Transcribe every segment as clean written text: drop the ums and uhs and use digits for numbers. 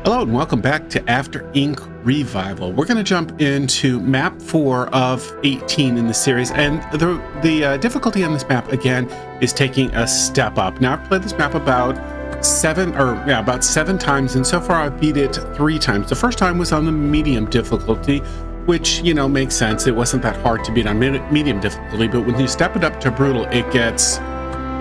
Hello and welcome back to After Ink Revival. We're going to jump into map 4 of 18 in the series, and the difficulty on this map again is taking a step up. Now I've played this map about seven times, and so far I've beat it 3 times. The first time was on the medium difficulty, which makes sense. It wasn't that hard to beat on medium difficulty, but when you step it up to brutal, it gets,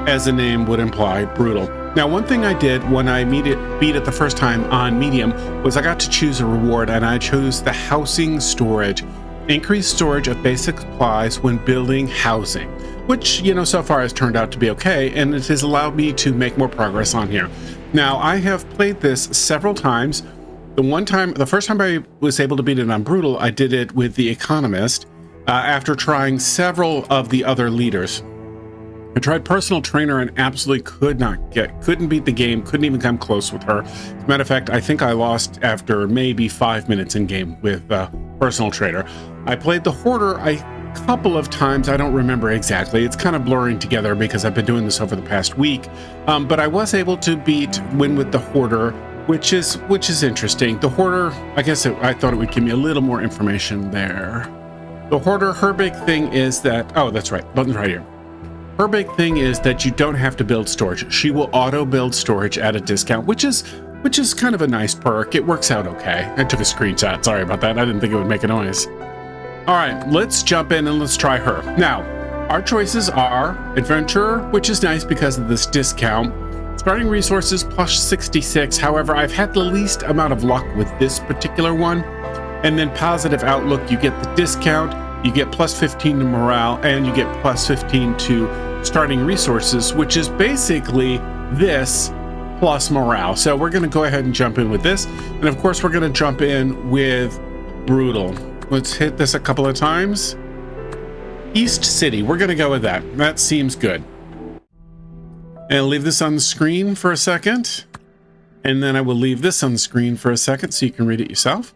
as the name would imply, brutal. Now, one thing I did when I beat it the first time on medium was I got to choose a reward, and I chose the housing storage. Increased storage of basic supplies when building housing, which, so far has turned out to be okay, and it has allowed me to make more progress on here. Now, I have played this several times. The first time I was able to beat it on brutal, I did it with the economist after trying several of the other leaders. I tried personal trainer and absolutely couldn't beat the game, couldn't even come close with her. As a matter of fact, I think I lost after maybe 5 minutes in game with personal trainer. I played the hoarder a couple of times. I don't remember exactly. It's kind of blurring together because I've been doing this over the past week. But I was able to win with the hoarder, which is interesting. The hoarder, I thought it would give me a little more information there. The hoarder, her big thing is that, oh, that's right, button's right here. Her big thing is that you don't have to build storage. She will auto build storage at a discount, which is kind of a nice perk. It works out okay. I took a screenshot. Sorry about that. I didn't think it would make a noise. All right, let's jump in and let's try her. Now, our choices are Adventurer, which is nice because of this discount. Starting resources plus 66. However, I've had the least amount of luck with this particular one. And then Positive Outlook, you get the discount. You get plus 15 to morale, and you get plus 15 to starting resources, which is basically this plus morale. So we're going to go ahead and jump in with this. And of course, we're going to jump in with brutal. Let's hit this a couple of times. East City, we're going to go with that. That seems good. And leave this on the screen for a second. And then I will leave this on the screen for a second so you can read it yourself.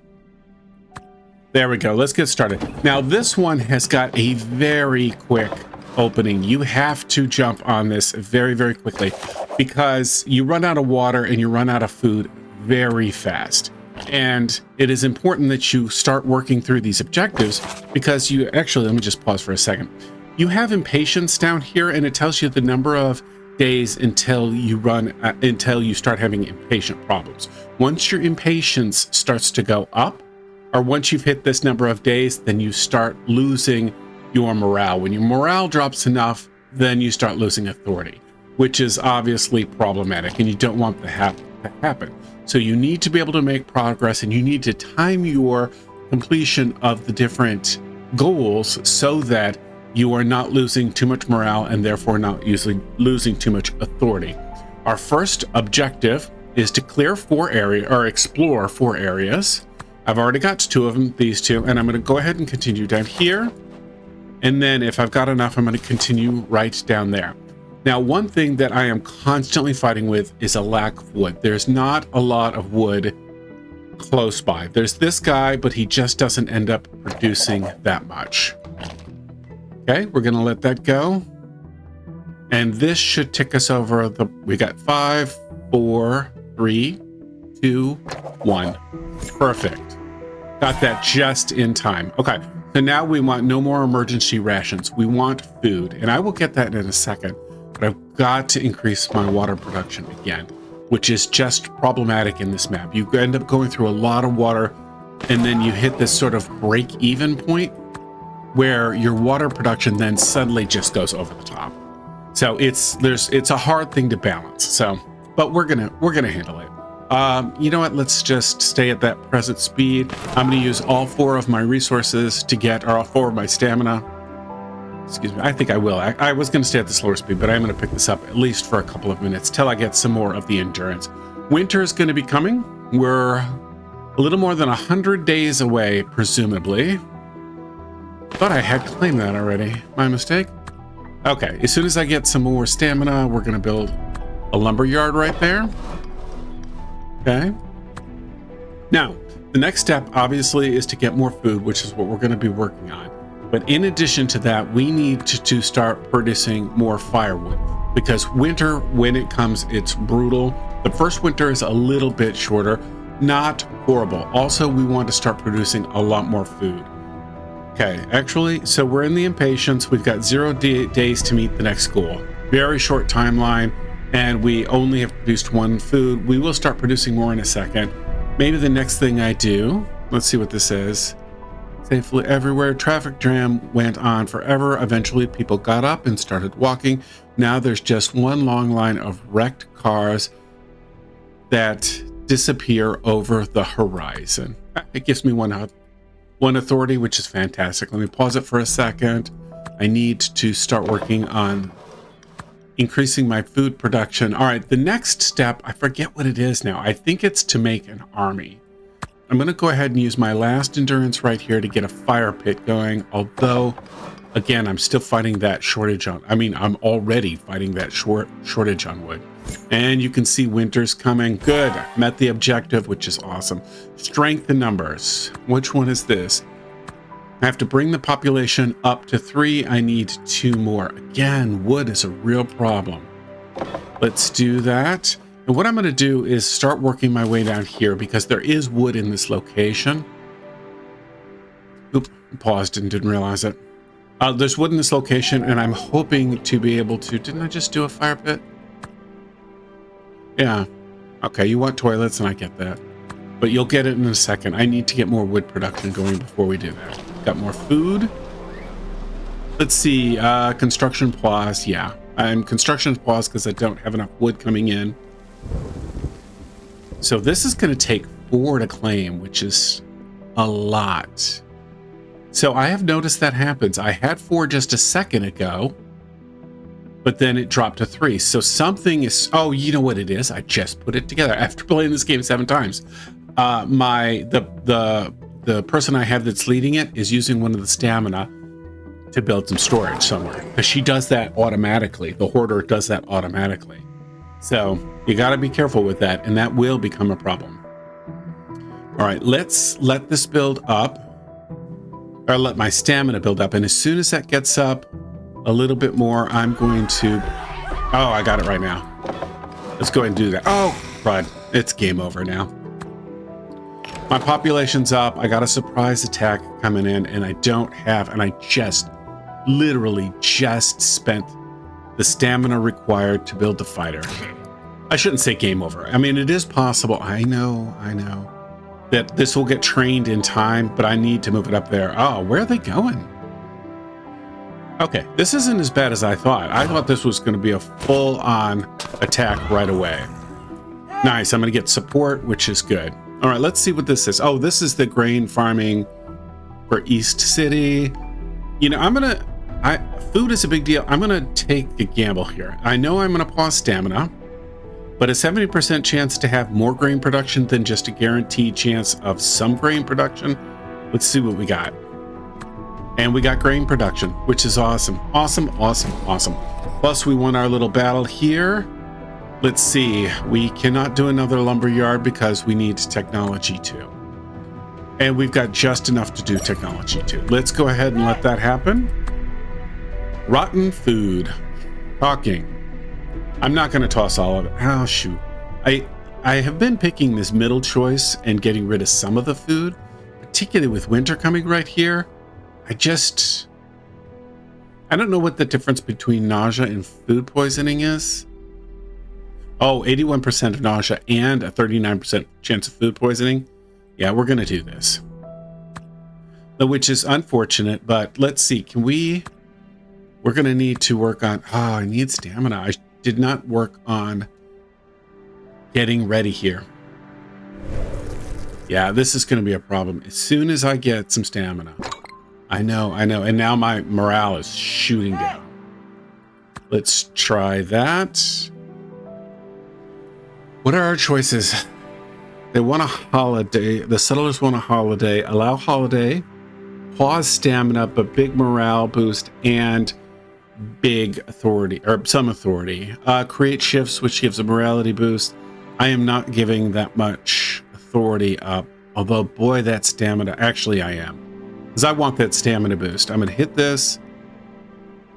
There we go. Let's get started. Now, this one has got a very quick opening. You have to jump on this very, very quickly because you run out of water and you run out of food very fast. And it is important that you start working through these objectives because let me just pause for a second. You have impatience down here, and it tells you the number of days until you start having impatient problems. Once your impatience starts to go up, or once you've hit this number of days, then you start losing your morale. When your morale drops enough, then you start losing authority, which is obviously problematic, and you don't want that to happen. So you need to be able to make progress, and you need to time your completion of the different goals so that you are not losing too much morale and therefore not losing too much authority. Our first objective is to explore 4 areas. I've already got 2 of them, these 2, and I'm going to go ahead and continue down here. And then if I've got enough, I'm going to continue right down there. Now, one thing that I am constantly fighting with is a lack of wood. There's not a lot of wood close by. There's this guy, but he just doesn't end up producing that much. Okay, we're going to let that go. And this should tick us over we got 5, 4, 3, 2, 1. Perfect. Got that just in time. Okay, so now we want no more emergency rations. We want food, and I will get that in a second, but I've got to increase my water production again, which is just problematic in this map. You end up going through a lot of water, and then you hit this sort of break-even point where your water production then suddenly just goes over the top. So it's a hard thing to balance. So, but we're gonna handle it. You know what? Let's just stay at that present speed. I'm going to use all 4 of my resources or all 4 of my stamina. Excuse me. I think I will. I was going to stay at the slower speed, but I'm going to pick this up at least for a couple of minutes till I get some more of the endurance. Winter is going to be coming. We're a little more than 100 days away, presumably. Thought I had claimed that already. My mistake. Okay. As soon as I get some more stamina, we're going to build a lumber yard right there. Okay. Now, the next step obviously is to get more food, which is what we're going to be working on. But in addition to that, we need to start producing more firewood because winter, when it comes, it's brutal. The first winter is a little bit shorter. Not horrible. Also, we want to start producing a lot more food. Okay, actually, so we're in the impatience. We've got 0 days to meet the next goal. Very short timeline, and we only have produced 1 food. We will start producing more in a second. Maybe the next thing I do, let's see what this is. Safely everywhere. Traffic jam went on forever. Eventually, people got up and started walking. Now there's just one long line of wrecked cars that disappear over the horizon. It gives me one authority, which is fantastic. Let me pause it for a second. I need to start working on increasing my food production. All right, the next step, I forget what it is now. I think it's to make an army. I'm going to go ahead and use my last endurance right here to get a fire pit going. Although, again, I'm still fighting that shortage on, I'm already fighting that shortage on wood. And you can see winter's coming. Good. Met the objective, which is awesome. Strength in numbers. Which one is this? I have to bring the population up to 3. I need 2 more. Again, wood is a real problem. Let's do that. And what I'm going to do is start working my way down here because there is wood in this location. Oop, paused and didn't realize it. There's wood in this location, and I'm hoping to be able to... Didn't I just do a fire pit? Yeah. Okay, you want toilets, and I get that. But you'll get it in a second. I need to get more wood production going before we do that. Got more food. Let's see. Construction pause. Yeah. Construction pause because I don't have enough wood coming in. So this is going to take 4 to claim, which is a lot. So I have noticed that happens. I had 4 just a second ago, but then it dropped to 3. So something is... Oh, you know what it is? I just put it together after playing this game 7 times. The person I have that's leading it is using one of the stamina to build some storage somewhere, because she does that automatically. The hoarder does that automatically. So you got to be careful with that, and that will become a problem. All right, let's let this build up, or let my stamina build up. And as soon as that gets up a little bit more, I'm going to... Oh, I got it right now. Let's go ahead and do that. Oh, crud. It's game over now. My population's up. I got a surprise attack coming in, and I don't have... And I literally just spent the stamina required to build the fighter. I shouldn't say game over. I mean, it is possible. I know that this will get trained in time, but I need to move it up there. Oh, where are they going? Okay, this isn't as bad as I thought. I thought this was going to be a full-on attack right away. Nice. I'm going to get support, which is good. All right, let's see what this is. Oh, this is the grain farming for East City. You know, food is a big deal. I'm going to take a gamble here. I know I'm going to pause stamina, but a 70% chance to have more grain production than just a guaranteed chance of some grain production. Let's see what we got. And we got grain production, which is awesome. Awesome. Plus, we won our little battle here. Let's see. We cannot do another lumber yard because we need technology too. And we've got just enough to do technology too. Let's go ahead and let that happen. Rotten food. Talking. I'm not going to toss all of it. Oh, shoot. I have been picking this middle choice and getting rid of some of the food, particularly with winter coming right here. I don't know what the difference between nausea and food poisoning is. Oh, 81% of nausea and a 39% chance of food poisoning. Yeah, we're going to do this. Which is unfortunate, but let's see. We're going to need to work on... Oh, I need stamina. I did not work on getting ready here. Yeah, this is going to be a problem. As soon as I get some stamina... I know. And now my morale is shooting down. Let's try that. What are our choices? They want a holiday. The settlers want a holiday. Allow holiday. Pause stamina, but big morale boost and big authority, or some authority. Create shifts, which gives a morality boost. I am not giving that much authority up. Although, boy, that stamina. Actually, I am. Because I want that stamina boost. I'm going to hit this,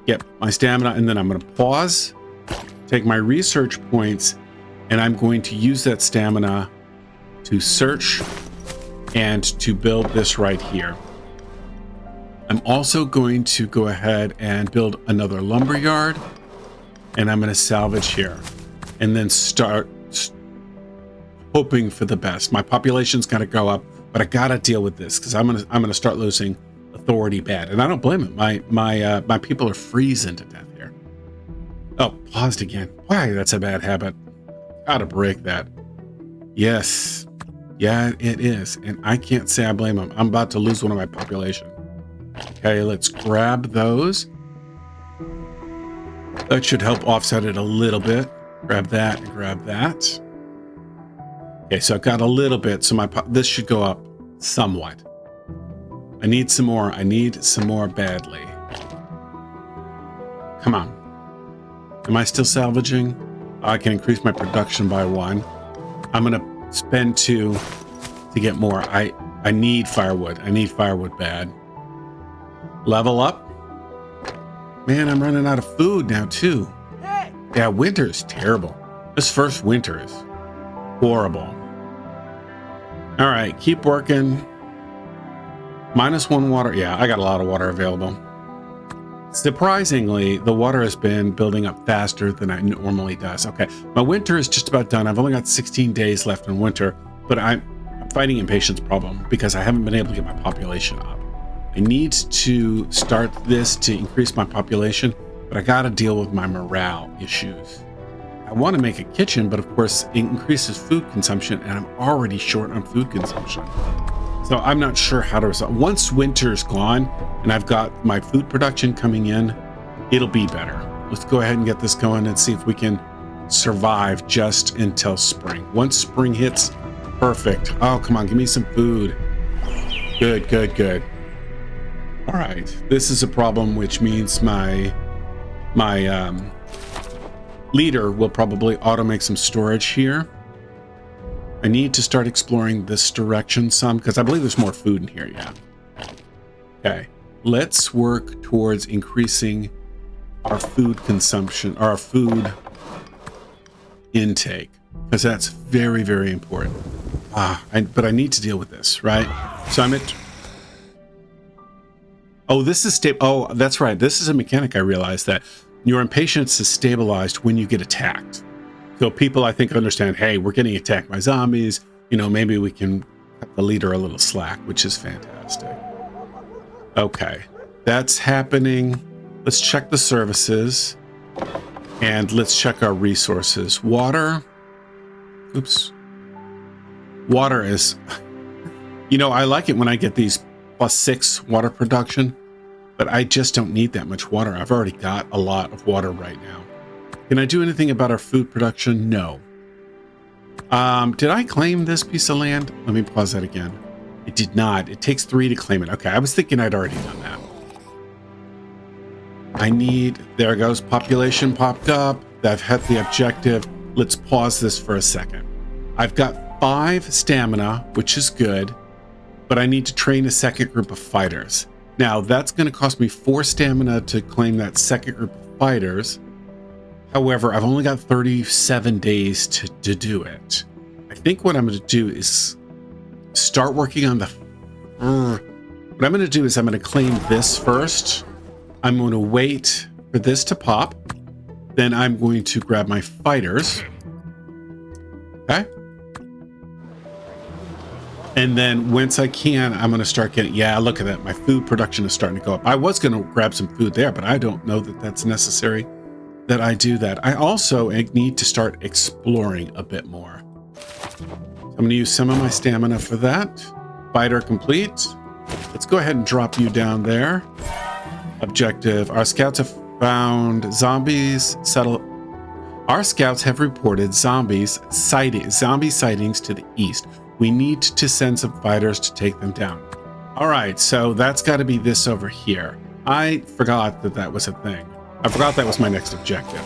get my stamina, and then I'm going to pause, take my research points, and I'm going to use that stamina to search and to build this right here. I'm also going to go ahead and build another lumber yard, and I'm going to salvage here and then start hoping for the best. My population's got to go up, but I got to deal with this because I'm going to start losing authority bad, and I don't blame it. My people are freezing to death here. Oh, paused again. Why? That's a bad habit. Gotta break that. Yes. Yeah, it is. And I can't say I blame them. I'm about to lose one of my population. Okay, let's grab those. That should help offset it a little bit. Grab that and grab that. Okay, so I've got a little bit, so this should go up somewhat. I need some more. I need some more badly. Come on. Am I still salvaging? I can increase my production by 1. I'm going to spend 2 to get more. I need firewood. I need firewood bad. Level up. Man, I'm running out of food now too. Yeah, winter is terrible. This first winter is horrible. All right, keep working. -1 water. Yeah, I got a lot of water available. Surprisingly, the water has been building up faster than it normally does. Okay, my winter is just about done. I've only got 16 days left in winter, but I'm fighting impatience problem because I haven't been able to get my population up. I need to start this to increase my population, but I got to deal with my morale issues. I want to make a kitchen, but of course it increases food consumption, and I'm already short on food consumption. So I'm not sure how to resolve. Once winter's gone and I've got my food production coming in, it'll be better. Let's go ahead and get this going and see if we can survive just until spring. Once spring hits, perfect. Oh, come on, give me some food. Good, good, good. All right, this is a problem, which means my leader will probably auto-make some storage here. I need to start exploring this direction some because I believe there's more food in here. Yeah. Okay. Let's work towards increasing our food consumption, our food intake, because that's very, very important. But I need to deal with this, right? So I'm at. Oh, this is stable. Oh, that's right. This is a mechanic. I realized that your impatience is stabilized when you get attacked. So people, I think, understand, hey, we're getting attacked by zombies. You know, maybe we can cut the leader a little slack, which is fantastic. Okay, that's happening. Let's check the services. And let's check our resources. Water. Oops. Water is... You know, I like it when I get these +6 water production, but I just don't need that much water. I've already got a lot of water right now. Can I do anything about our food production? No. Did I claim this piece of land? Let me pause that again. It did not. It takes 3 to claim it. Okay, I was thinking I'd already done that. I need... There it goes. Population popped up. I've hit the objective. Let's pause this for a second. I've got 5 stamina, which is good, but I need to train a second group of fighters. Now, that's going to cost me 4 stamina to claim that second group of fighters. However, I've only got 37 days to do it. I think what I'm going to do is start working on the... What I'm going to do is I'm going to claim this first. I'm going to wait for this to pop. Then I'm going to grab my fighters. Okay. And then once I can, I'm going to start getting... Yeah, look at that. My food production is starting to go up. I was going to grab some food there, but I don't know that that's necessary that I do that. I also need to start exploring a bit more. So I'm going to use some of my stamina for that. Fighter complete. Let's go ahead and drop you down there. Objective. Our scouts have found zombies settle. Our scouts have reported zombie sightings to the east. We need to send some fighters to take them down. All right, so that's got to be this over here. I forgot that that was a thing. I forgot that was my next objective.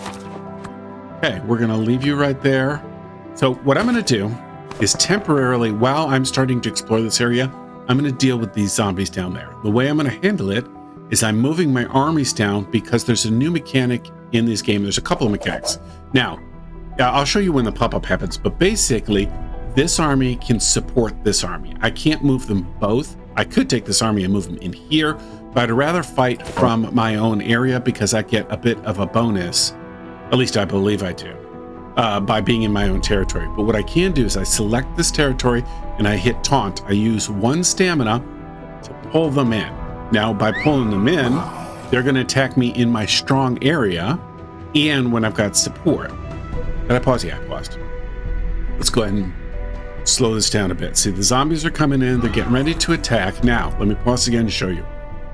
Okay, we're going to leave you right there. So what I'm going to do is temporarily, while I'm starting to explore this area, I'm going to deal with these zombies down there. The way I'm going to handle it is I'm moving my armies down because there's a new mechanic in this game. There's a couple of mechanics. Now, I'll show you when the pop-up happens, but basically, this army can support this army. I can't move them both. I could take this army and move them in here, but I'd rather fight from my own area because I get a bit of a bonus, at least I believe I do, by being in my own territory. But what I can do is I select this territory and I hit taunt. I use 1 stamina to pull them in. Now, by pulling them in, they're going to attack me in my strong area and when I've got support. Did I pause? Yeah, I paused. Let's go ahead and slow this down a bit. See, the zombies are coming in. They're getting ready to attack. Now, let me pause again to show you.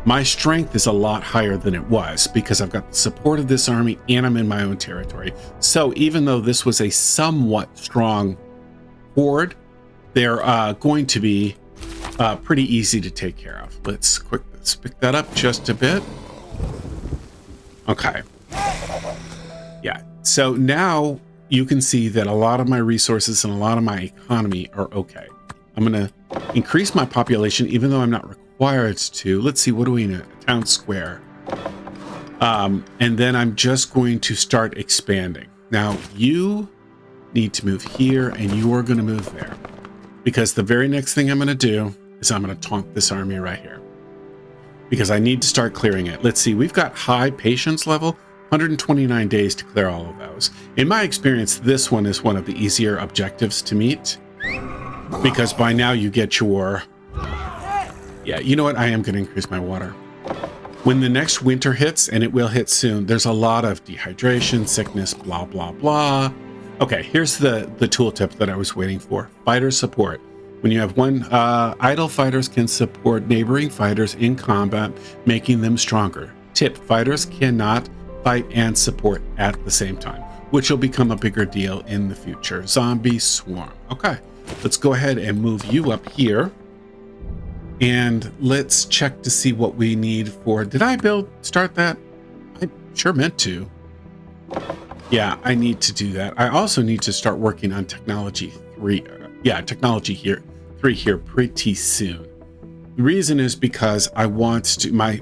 My strength is a lot higher than it was because I've got the support of this army and I'm in my own territory. So even though this was a somewhat strong horde, they're going to be pretty easy to take care of. Let's pick that up just a bit. Okay. Yeah. So now you can see that a lot of my resources and a lot of my economy are okay. I'm going to increase my population, even though I'm not required to. Let's see, what do we need? A town square. And then I'm just going to start expanding. Now, you need to move here, and you are going to move there. Because the very next thing I'm going to do is I'm going to taunt this army right here. Because I need to start clearing it. Let's see, we've got high patience level. 129 days to clear all of those. In my experience, this one is one of the easier objectives to meet because by now you get your... Yeah, you know what? I am going to increase my water. When the next winter hits, and it will hit soon, there's a lot of dehydration, sickness, blah, blah, blah. Okay, here's the tooltip that I was waiting for. Fighter support. When you have one, idle fighters can support neighboring fighters in combat, making them stronger. Tip, fighters cannot fight and support at the same time, which will become a bigger deal in the future. Zombie swarm. Okay, let's go ahead and move you up here. And let's check to see what we need for... Did I start that? I sure meant to. Yeah, I need to do that. I also need to start working on technology 3. Technology 3 here pretty soon. The reason is because I want to... My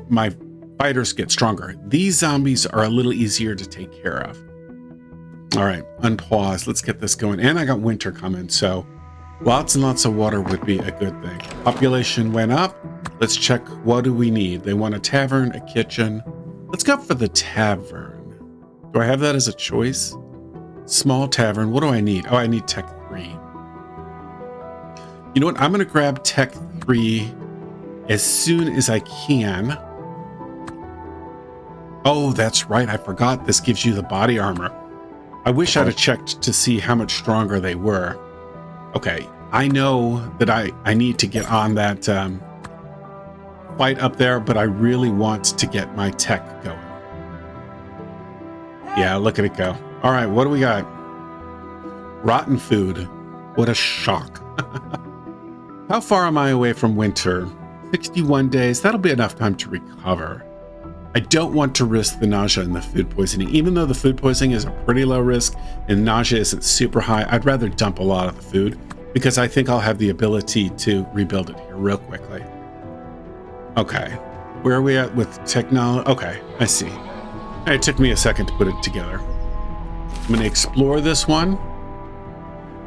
fighters get stronger. These zombies are a little easier to take care of. All right, unpause. Let's get this going. And I got winter coming, so lots and lots of water would be a good thing. Population went up. Let's check, what do we need? They want a tavern, a kitchen. Let's go for the tavern. Do I have that as a choice? Small tavern. What do I need? Oh, I need Tech 3. You know what? I'm going to grab Tech 3 as soon as I can. Oh, that's right. I forgot this gives you the body armor. I wish I'd have checked to see how much stronger they were. Okay, I know that I need to get on that fight up there, but I really want to get my tech going. Yeah, look at it go. All right, what do we got? Rotten food. What a shock. How far am I away from winter? 61 days. That'll be enough time to recover. I don't want to risk the nausea and the food poisoning. Even though the food poisoning is a pretty low risk and nausea isn't super high, I'd rather dump a lot of the food because I think I'll have the ability to rebuild it here real quickly. Okay, where are we at with technology? Okay, I see. It took me a second to put it together. I'm going to explore this one,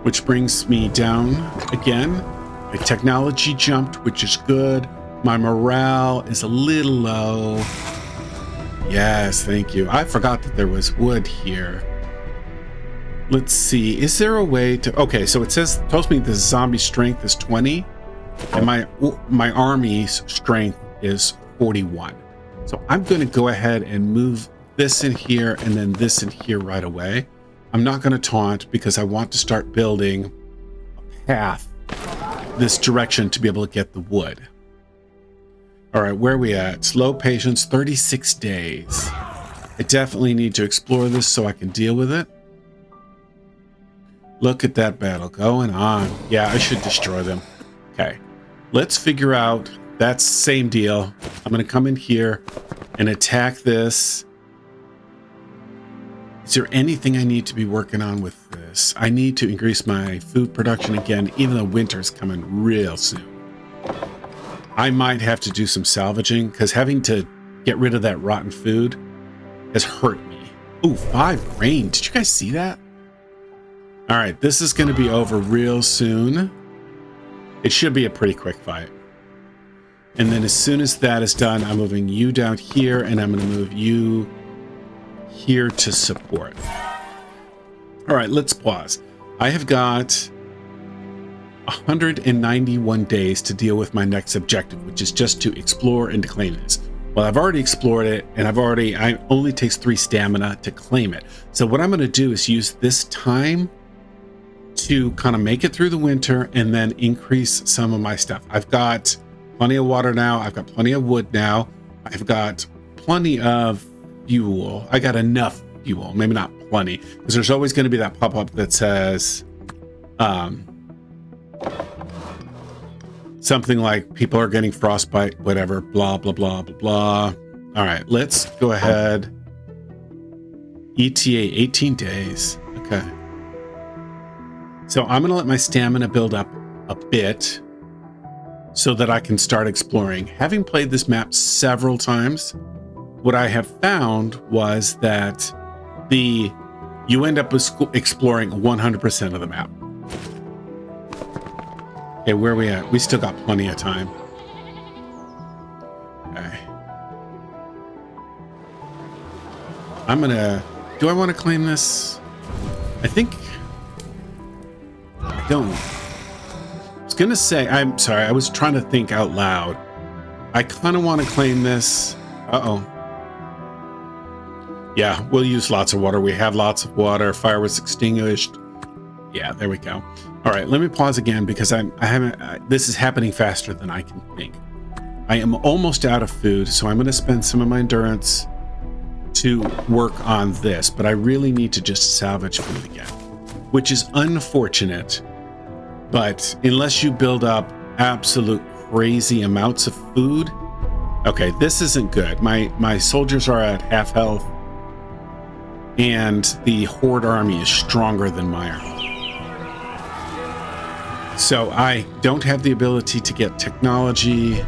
which brings me down again. My technology jumped, which is good. My morale is a little low. Yes, thank you. I forgot that there was wood here. Let's see. Is there a way to... Okay, so it tells me the zombie strength is 20, and my army's strength is 41. So I'm going to go ahead and move this in here and then this in here right away. I'm not going to taunt because I want to start building a path this direction to be able to get the wood. All right, where are we at? Slow patience, 36 days. I definitely need to explore this so I can deal with it. Look at that battle going on. Yeah, I should destroy them. Okay, let's figure out. That's same deal. I'm going to come in here and attack this. Is there anything I need to be working on with this? I need to increase my food production again, even though winter's coming real soon. I might have to do some salvaging because having to get rid of that rotten food has hurt me. Ooh, 5 rain. Did you guys see that? All right, this is going to be over real soon. It should be a pretty quick fight. And then as soon as that is done, I'm moving you down here, and I'm going to move you here to support. All right, let's pause. I have got 191 days to deal with my next objective, which is just to explore and to claim this. Well, I've already explored it, and it only takes 3 stamina to claim it. So what I'm going to do is use this time to kind of make it through the winter and then increase some of my stuff. I've got plenty of water now. I've got plenty of wood now. I've got plenty of fuel. I got enough fuel, maybe not plenty, because there's always going to be that pop-up that says something like people are getting frostbite, whatever, blah, blah, blah, blah, blah. All right, let's go ahead. ETA 18 days. Okay. So I'm going to let my stamina build up a bit so that I can start exploring. Having played this map several times, what I have found was that you end up exploring 100% of the map. Okay, where are we at? We still got plenty of time. Okay. Do I want to claim this? I think I don't. I was going to say, I'm sorry, I was trying to think out loud. I kind of want to claim this. Uh-oh. Yeah, we'll use lots of water. We have lots of water. Fire was extinguished. Yeah, there we go. All right, let me pause again because this is happening faster than I can think. I am almost out of food, so I'm going to spend some of my endurance to work on this, but I really need to just salvage food again, which is unfortunate. But unless you build up absolute crazy amounts of food, okay, this isn't good. My soldiers are at half health, and the Horde army is stronger than my army. So I don't have the ability to get technology.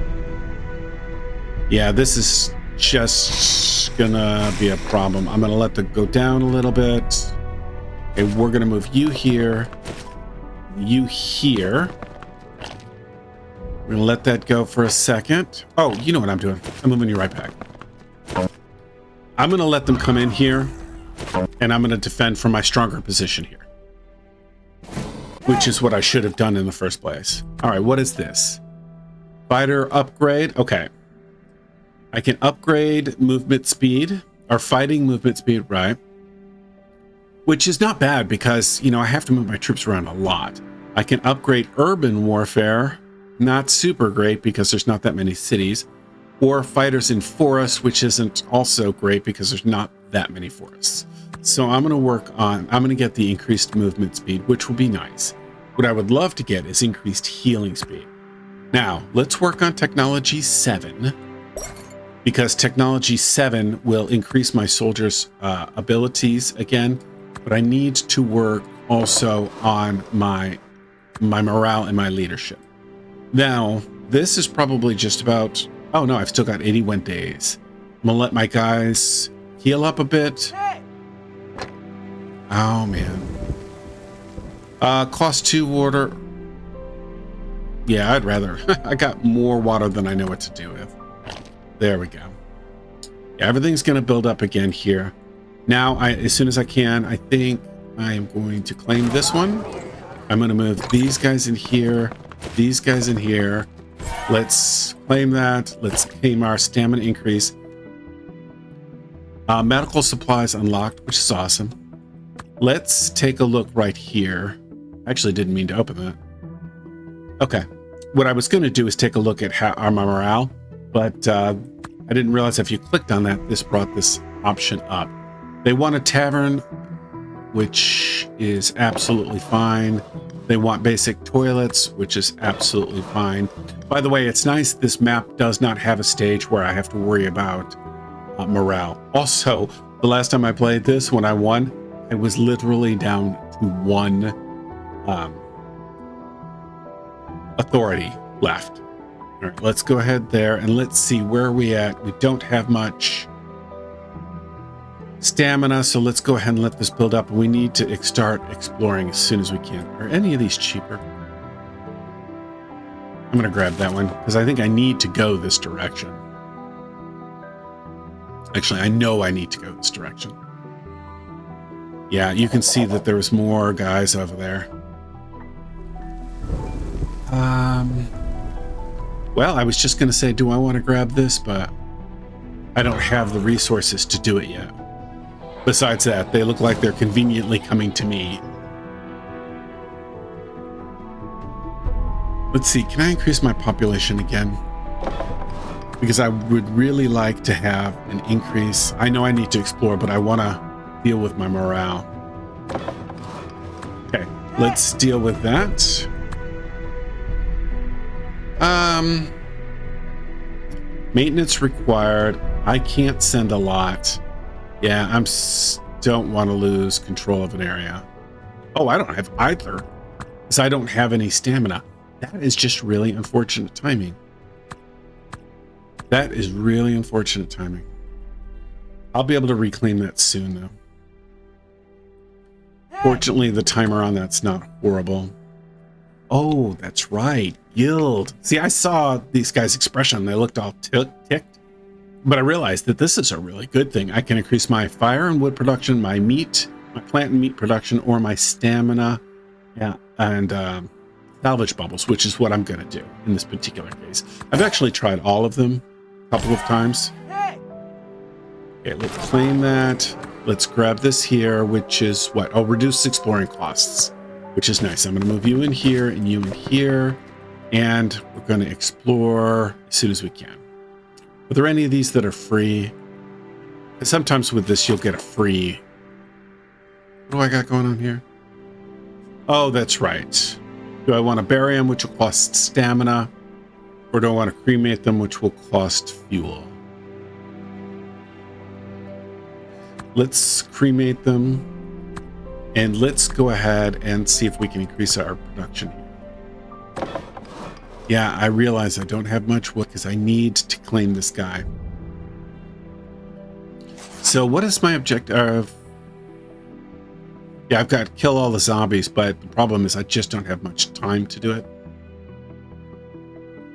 Yeah, this is just gonna be a problem. I'm gonna let them go down a little bit. Okay, we're gonna move you here, you here. We're gonna let that go for a second. Oh, you know what I'm doing. I'm moving you right back. I'm gonna let them come in here, and I'm gonna defend from my stronger position here, which is what I should have done in the first place. All right, what is this? Fighter upgrade. Okay. I can upgrade movement speed, or fighting movement speed, right? Which is not bad because, I have to move my troops around a lot. I can upgrade urban warfare. Not super great because there's not that many cities. Or fighters in forests, which isn't also great because there's not that many forests. So I'm going to get the increased movement speed, which will be nice. What I would love to get is increased healing speed. Now, let's work on technology 7, because technology 7 will increase my soldiers' abilities again, but I need to work also on my morale and my leadership. Now, this is probably just about, oh no, I've still got 81 days. I'm gonna let my guys heal up a bit. Oh man. Cost 2 water. Yeah, I'd rather. I got more water than I know what to do with. There we go. Yeah, everything's going to build up again here. Now, as soon as I can, I think I am going to claim this one. I'm going to move these guys in here, these guys in here. Let's claim that. Let's claim our stamina increase. Medical supplies unlocked, which is awesome. Let's take a look right here. I actually didn't mean to open that. Okay. What I was going to do is take a look at our morale, but I didn't realize if you clicked on that, this brought this option up. They want a tavern, which is absolutely fine. They want basic toilets, which is absolutely fine. By the way, it's nice this map does not have a stage where I have to worry about morale. Also, the last time I played this, when I won, I was literally down to 1 authority left. All right, let's go ahead there and let's see where are we at. We don't have much. stamina, so let's go ahead and let this build up. We need to start exploring as soon as we can. Are any of these cheaper? I'm going to grab that one because I think I need to go this direction. Actually, I know I need to go this direction. Yeah, you can see that there was more guys over there. Well, I was just going to say, do I want to grab this? But I don't have the resources to do it yet. Besides that, they look like they're conveniently coming to me. Let's see, can I increase my population again? Because I would really like to have an increase. I know I need to explore, but I want to deal with my morale. Okay, let's deal with that. Maintenance required. I can't send a lot. Yeah, don't want to lose control of an area. Oh, I don't have either, because I don't have any stamina. That is just really unfortunate timing. That is really unfortunate timing. I'll be able to reclaim that soon, though. Fortunately, the timer on that's not horrible. Oh, that's right. Guild. See, I saw these guys' expression. They looked all ticked. But I realized that this is a really good thing. I can increase my fire and wood production, my meat, my plant and meat production, or my stamina. Yeah, and salvage bubbles, which is what I'm going to do in this particular case. I've actually tried all of them a couple of times. Okay, let's claim that. Let's grab this here, which is what? Oh, reduce exploring costs, which is nice. I'm going to move you in here and you in here, and we're going to explore as soon as we can. Are there any of these that are free? And sometimes with this, you'll get a free. What do I got going on here? Oh, that's right. Do I want to bury them, which will cost stamina? Or do I want to cremate them, which will cost fuel? Let's cremate them. And let's go ahead and see if we can increase our production here. Yeah, I realize I don't have much wood because I need to claim this guy. So what is my objective? Yeah, I've got to kill all the zombies, but the problem is I just don't have much time to do it.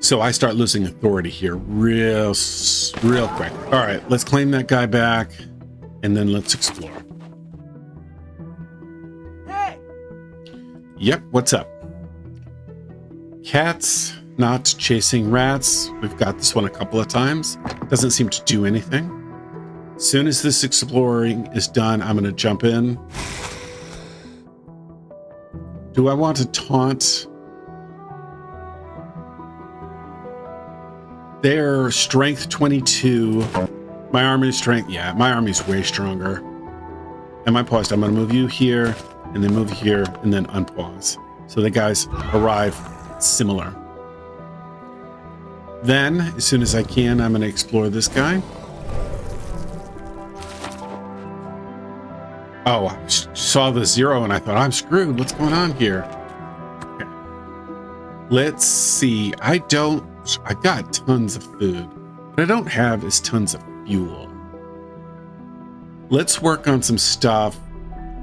So I start losing authority here real quick. All right, let's claim that guy back, and then let's explore. Hey! Yep, what's up? Cats not chasing rats. We've got this one a couple of times. Doesn't seem to do anything. As soon as this exploring is done, I'm going to jump in. Do I want to taunt? Their strength 22. My army strength, yeah, my army's way stronger. And my paused. I'm going to move you here, and then move here, and then unpause. So the guys arrive similar. Then, as soon as I can, I'm going to explore this guy. Oh, I saw the 0 and I thought, I'm screwed. What's going on here? Okay. Let's see. I've got tons of food. What I don't have is tons of fuel. Let's work on some stuff.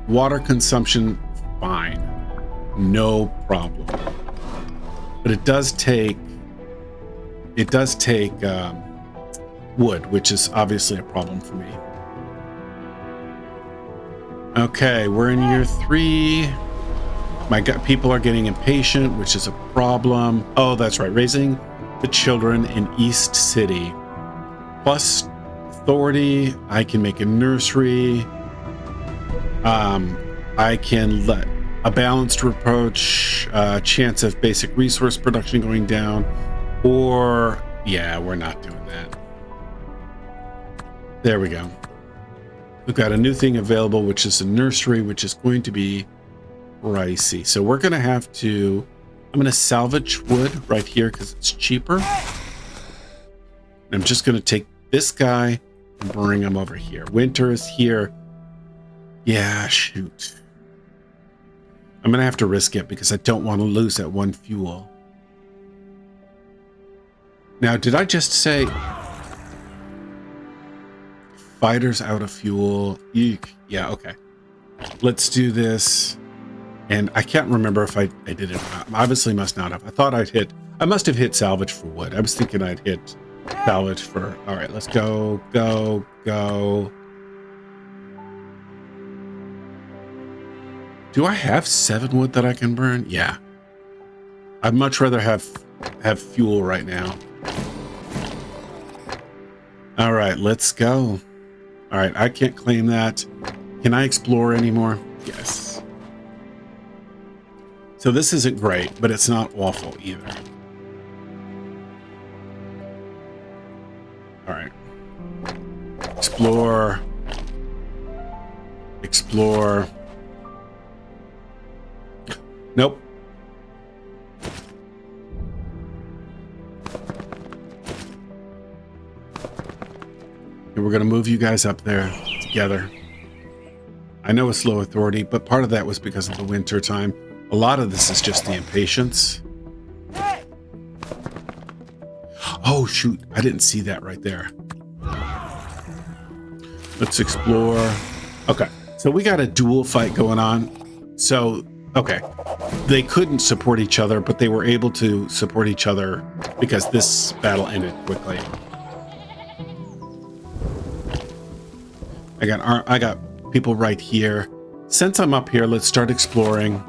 Water consumption, fine. No problem. But it does take wood, which is obviously a problem for me. Okay, we're in year 3. People are getting impatient, which is a problem. Oh, that's right. Raising the children in East City. Plus authority. I can make a nursery. I can let a balanced approach, chance of basic resource production going down. Or, yeah, we're not doing that. There we go. We've got a new thing available, which is a nursery, which is going to be pricey. So we're going to have to, I'm going to salvage wood right here because it's cheaper. And I'm just going to take this guy and bring him over here. Winter is here. Yeah, shoot. I'm going to have to risk it because I don't want to lose that one fuel. Now, did I just say Fighters out of fuel. Eek. Yeah, okay. Let's do this. And I can't remember if I did it or not. Obviously must not have. I must have hit salvage for wood. I was thinking I'd hit salvage for, all right, let's go, go, go. Do I have 7 wood that I can burn? Yeah. I'd much rather have fuel right now. All right, let's go. All right, I can't claim that. Can I explore anymore? Yes. So this isn't great, but it's not awful either. All right. Explore. Explore. Nope. And we're going to move you guys up there together. I know it's low authority, but part of that was because of the winter time. A lot of this is just the impatience. Oh, shoot. I didn't see that right there. Let's explore. Okay. So we got a duel fight going on. So, okay. They couldn't support each other, but they were able to support each other because this battle ended quickly. I got people right here. Since I'm up here, let's start exploring.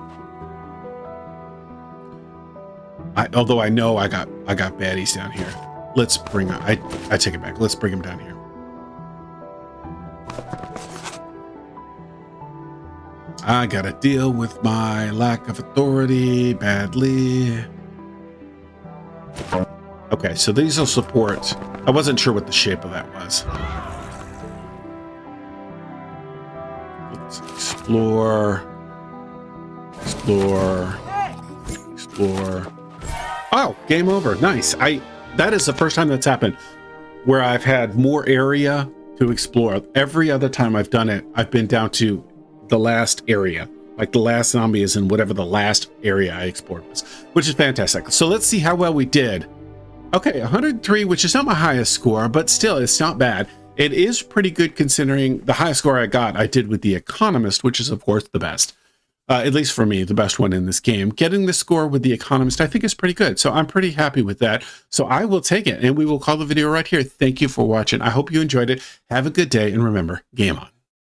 Although I know I got baddies down here. Let's bring I take it back. Let's bring them down here. I gotta deal with my lack of authority badly. Okay, so these will support. I wasn't sure what the shape of that was. Let's explore. Explore. Explore. Oh, game over. Nice. That is the first time that's happened where I've had more area to explore. Every other time I've done it, I've been down to the last area. Like the last zombie is in whatever the last area I explored was, which is fantastic. So let's see how well we did. Okay, 103, which is not my highest score, but still, it's not bad. It is pretty good considering the highest score I did with the Economist, which is, of course, the best. At least for me, the best one in this game. Getting the score with the Economist, I think, is pretty good. So I'm pretty happy with that. So I will take it, and we will call the video right here. Thank you for watching. I hope you enjoyed it. Have a good day, and remember, game on.